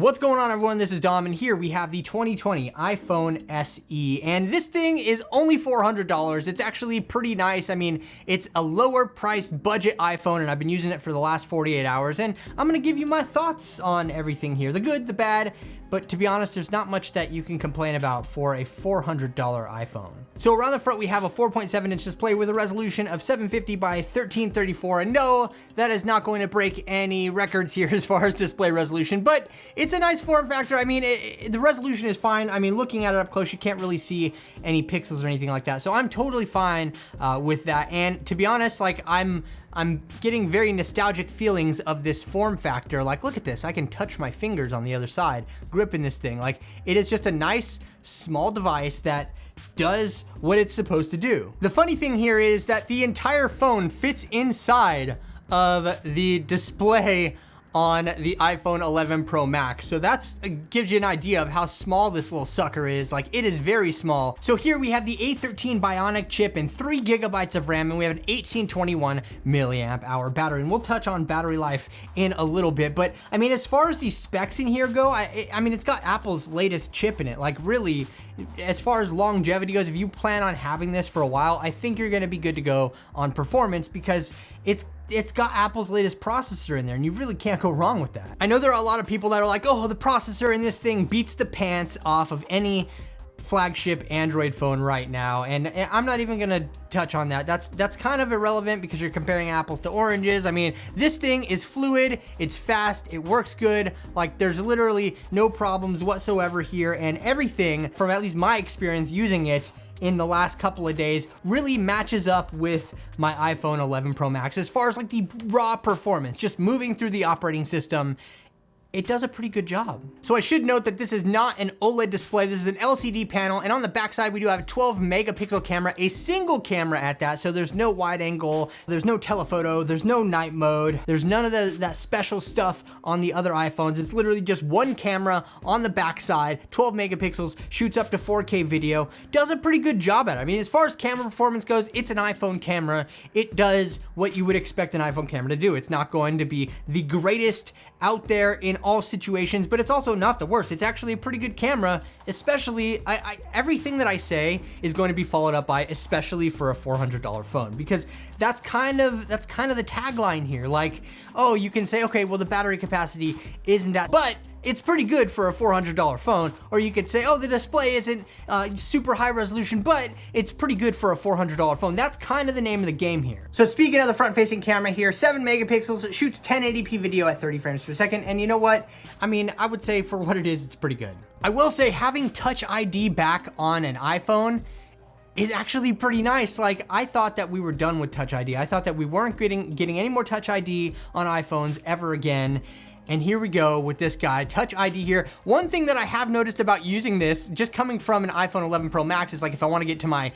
What's going on, everyone? This is Dom, and here we have the 2020 iPhone SE, and this thing is only $400. It's actually pretty nice. I mean, it's a lower priced budget iPhone, and I've been using it for the last 48 hours, and I'm gonna give you my thoughts on everything here, the good, the bad, but to be honest, there's not much that you can complain about for a $400 iPhone. So around the front, we have a 4.7-inch display with a resolution of 750 by 1334, and no, that is not going to break any records here as far as display resolution, but it's a nice form factor. I mean, the resolution is fine. I mean, looking at it up close, you can't really see any pixels or anything like that, so I'm totally fine with that. And to be honest, like, I'm getting very nostalgic feelings of this form factor. Like, look at this. I can touch my fingers on the other side, gripping this thing. Like, it is just a nice, small device that does what it's supposed to do. The funny thing here is that the entire phone fits inside of the display on the iPhone 11 Pro Max. So that gives you an idea of how small this little sucker is. Like, it is very small. So here we have the A13 Bionic chip and 3 gigabytes of RAM, and we have an 1821 milliamp hour battery. And we'll touch on battery life in a little bit. But I mean, as far as these specs in here go, I mean, it's got Apple's latest chip in it. Like, really, as far as longevity goes, if you plan on having this for a while, I think you're gonna be good to go on performance because it's got Apple's latest processor in there, and you really can't go wrong with that. I know there are a lot of people that are like, oh, the processor in this thing beats the pants off of any flagship Android phone right now, and I'm not even gonna touch on that. That's kind of irrelevant because you're comparing apples to oranges. I mean, this thing is fluid, it's fast, it works good. Like, there's literally no problems whatsoever here, and everything from at least my experience using it in the last couple of days really matches up with my iPhone 11 Pro Max. As far as like the raw performance, just moving through the operating system, it does a pretty good job. So I should note that this is not an OLED display, this is an LCD panel, and on the backside we do have a 12 megapixel camera, a single camera at that, so there's no wide angle, there's no telephoto, there's no night mode, there's none of that special stuff on the other iPhones. It's literally just one camera on the backside, 12 megapixels, shoots up to 4K video, does a pretty good job at it. I mean, as far as camera performance goes, it's an iPhone camera. It does what you would expect an iPhone camera to do. It's not going to be the greatest out there in all situations, but it's also not the worst. It's actually a pretty good camera, especially, everything that I say is going to be followed up by especially for a $400 phone, because that's kind of the tagline here. Like, oh, you can say, okay, well, the battery capacity isn't that, but it's pretty good for a $400 phone. Or you could say, oh, the display isn't super high resolution, but it's pretty good for a $400 phone. That's kind of the name of the game here. So speaking of the front-facing camera here, 7 megapixels, it shoots 1080p video at 30 frames per second. And you know what? I mean, I would say for what it is, it's pretty good. I will say having Touch ID back on an iPhone is actually pretty nice. Like, I thought that we were done with Touch ID. I thought that we weren't getting any more Touch ID on iPhones ever again. And here we go with this guy, Touch ID here. One thing that I have noticed about using this, just coming from an iPhone 11 Pro Max, is like if I want to get to my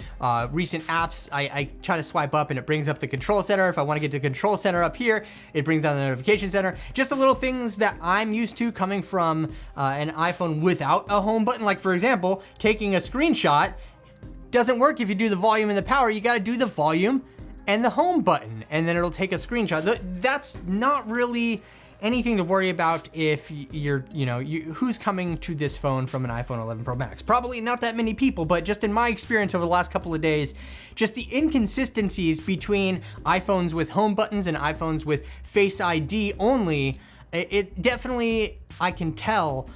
recent apps, I try to swipe up and it brings up the control center. If I want to get to the control center up here, it brings down the notification center. Just the little things that I'm used to coming from an iPhone without a home button. Like, for example, taking a screenshot doesn't work if you do the volume and the power. You got to do the volume and the home button, and then it'll take a screenshot. That's not really anything to worry about if who's coming to this phone from an iPhone 11 Pro Max. Probably not that many people, but just in my experience over the last couple of days, just the inconsistencies between iPhones with home buttons and iPhones with Face ID only, it definitely, I can tell,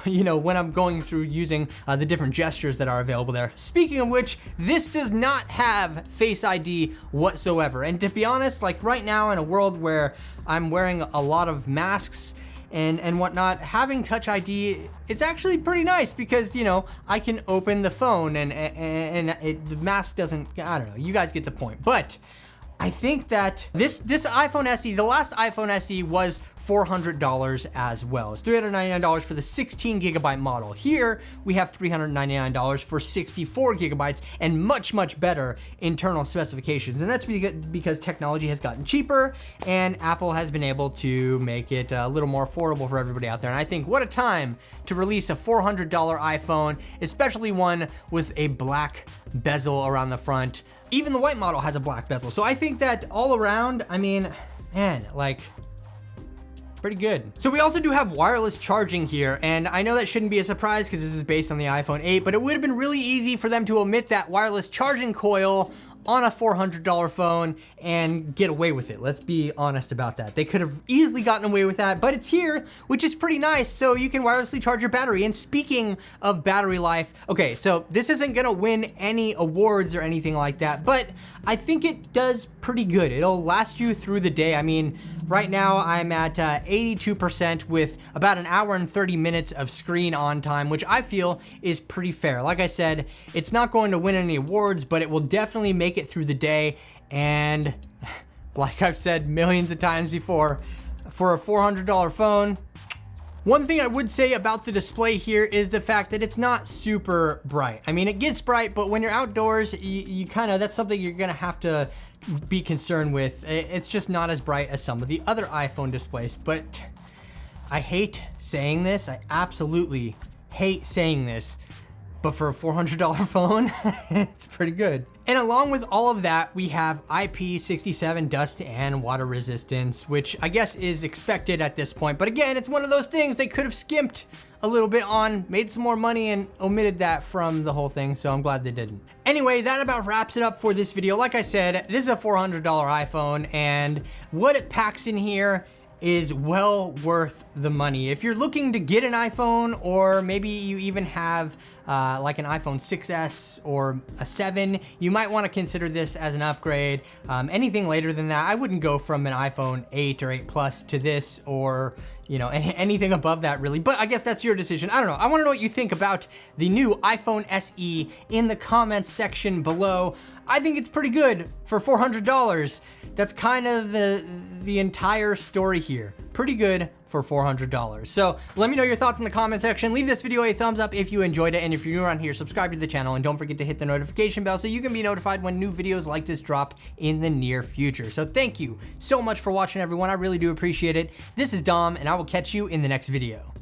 you know, when I'm going through using the different gestures that are available there. Speaking of which, this does not have Face ID whatsoever. And to be honest, like right now in a world where I'm wearing a lot of masks and whatnot, having Touch ID is actually pretty nice because, you know, I can open the phone and the mask doesn't, I don't know, you guys get the point. But I think that this iPhone SE, the last iPhone SE was $400 as well. It's $399 for the 16 gigabyte model. Here we have $399 for 64 gigabytes and much, much better internal specifications. And that's because technology has gotten cheaper and Apple has been able to make it a little more affordable for everybody out there. And I think what a time to release a $400 iPhone, especially one with a black bezel around the front. Even the white model has a black bezel. So I think that all around, I mean, man, like, Pretty good. So we also do have wireless charging here, and I know that shouldn't be a surprise because this is based on the iPhone 8, but it would have been really easy for them to omit that wireless charging coil on a $400 phone and get away with it. Let's be honest about that. They could have easily gotten away with that, but it's here, which is pretty nice, so you can wirelessly charge your battery. And speaking of battery life, okay, so this isn't gonna win any awards or anything like that, but I think it does pretty good. It'll last you through the day. I mean, right now I'm at 82% with about an hour and 30 minutes of screen on time, which I feel is pretty fair. Like I said, it's not going to win any awards, but it will definitely make it through the day. And like I've said millions of times before, for a $400 phone, one thing I would say about the display here is the fact that it's not super bright. I mean, it gets bright, but when you're outdoors, you kind of, that's something you're gonna have to be concerned with. It's just not as bright as some of the other iPhone displays, but I hate saying this. I absolutely hate saying this, but for a $400 phone, it's pretty good. And along with all of that, we have IP67 dust and water resistance, which I guess is expected at this point. But again, it's one of those things they could have skimped a little bit on, made some more money, and omitted that from the whole thing, so I'm glad they didn't. Anyway, that about wraps it up for this video. Like I said, this is a $400 iPhone, and what it packs in here is well worth the money. If you're looking to get an iPhone, or maybe you even have like an iPhone 6S or a 7, you might want to consider this as an upgrade. Anything later than that, I wouldn't go from an iPhone 8 or 8 Plus to this, or you know, anything above that really, but I guess that's your decision. I don't know. I want to know what you think about the new iPhone SE in the comments section below. I think it's pretty good for $400. That's kind of the entire story here. Pretty good for $400. So let me know your thoughts in the comment section. Leave this video a thumbs up if you enjoyed it, and if you're new around here, subscribe to the channel, and don't forget to hit the notification bell so you can be notified when new videos like this drop in the near future. So thank you so much for watching, everyone. I really do appreciate it. This is Dom, and I will catch you in the next video.